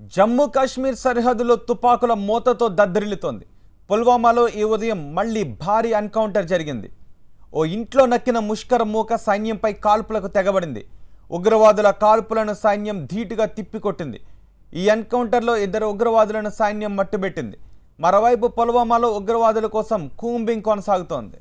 జమ్మూ కాశ్మీర్ సరిహద్దులో తుపాకుల మోతతో దద్దరిల్లుతోంది. పుల్వామాలో ఈ ఉదయం మళ్లీ భారీ ఎన్కౌంటర్ జరిగింది. ఓ ఇంట్లో నక్కిన ముష్కర మూక సైన్యంపై కాల్పులకు తెగబడింది. ఉగ్రవాదుల కాల్పులను సైన్యం ధీటుగా తిప్పికొట్టింది. ఈ ఎన్కౌంటర్లో 2 ఉగ్రవాదులను సైన్యం మట్టుబెట్టింది. మరోవైపు పుల్వామాలో ఉగ్రవాదుల కోసం కూంబింగ్ కొనసాగుతోంది.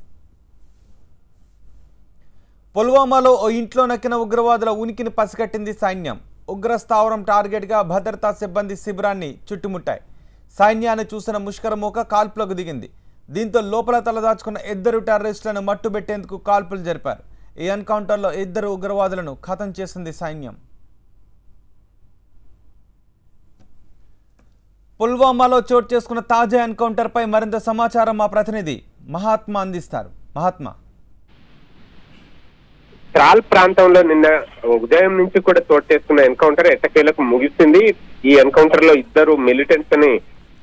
పుల్వామాలో ఓ ఇంట్లో నక్కిన ఉగ్రవాదుల ఉనికిని పసిగట్టింది సైన్యం. ఉగ్ర స్థావరం టార్గెట్గా భద్రతా సిబ్బంది శిబిరాన్ని చుట్టుముట్టాయి. సైన్యాన్ని చూసిన ముష్కరమూక కాల్పులకు దిగింది. దీంతో లోపల తలదాచుకున్న 2 టెర్రరిస్టులను మట్టుబెట్టేందుకు కాల్పులు జరిపారు. ఈ ఎన్కౌంటర్లో 2 ఉగ్రవాదులను ఖతం చేసింది సైన్యం. పుల్వామాలో చోటు చేసుకున్న తాజా ఎన్కౌంటర్పై మరింత సమాచారం మా ప్రతినిధి మహాత్మా అందిస్తారు. మహాత్మా, త్రాల్ ప్రాంతంలో నిన్న ఉదయం నుంచి కూడా చోటు చేసుకున్న ఎన్కౌంటర్ ఎట్టకేలకు ముగిసింది. ఈ ఎన్కౌంటర్ లో 2 మిలిటెంట్స్ ని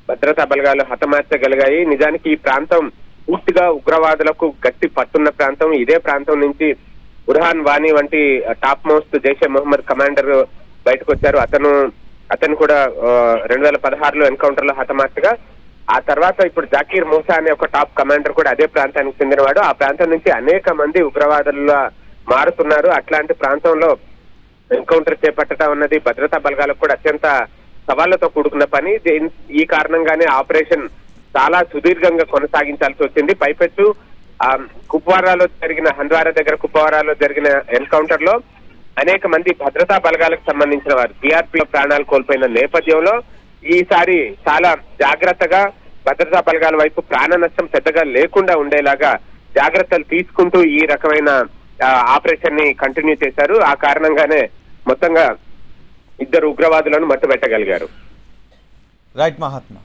భద్రతా బలగాలు హతమార్చగలిగాయి. నిజానికి ఈ ప్రాంతం పూర్తిగా ఉగ్రవాదులకు గట్టి పట్టున్న ప్రాంతం. ఇదే ప్రాంతం నుంచి బుర్హాన్ వానీ వంటి top most Jaishe Mohammed commander బయటకు వచ్చారు. అతను కూడా 2016లో ఎన్కౌంటర్ లో హతమార్చగా ఆ తర్వాత ఇప్పుడు జాకీర్ మూసా అనే ఒక టాప్ కమాండర్ కూడా అదే ప్రాంతానికి చెందినవాడు. ఆ ప్రాంతం నుంచి అనేక మంది ఉగ్రవాదుల్లో మారుతున్నారు. అట్లాంటి ప్రాంతంలో ఎన్కౌంటర్ చేపట్టడం అన్నది భద్రతా బలగాలకు కూడా అత్యంత సవాళ్లతో కూడుకున్న పని. ఈ కారణంగానే ఆపరేషన్ చాలా సుదీర్ఘంగా కొనసాగించాల్సి వచ్చింది. పైపెచ్చు కుప్వారాలో జరిగిన హంద్వారా దగ్గర కుప్వారాలో జరిగిన ఎన్కౌంటర్ లో అనేక మంది భద్రతా బలగాలకు సంబంధించిన వారు బీఆర్పీలో ప్రాణాలు కోల్పోయిన నేపథ్యంలో ఈసారి చాలా జాగ్రత్తగా భద్రతా బలగాల వైపు ప్రాణ నష్టం పెద్దగా లేకుండా ఉండేలాగా జాగ్రత్తలు తీసుకుంటూ ఈ రకమైన ఆపరేషన్ ని కంటిన్యూ చేశారు. ఆ కారణంగానే మొత్తంగా 2 ఉగ్రవాదులను మట్టుబెట్టగలిగారు. రైట్ మహాత్మా.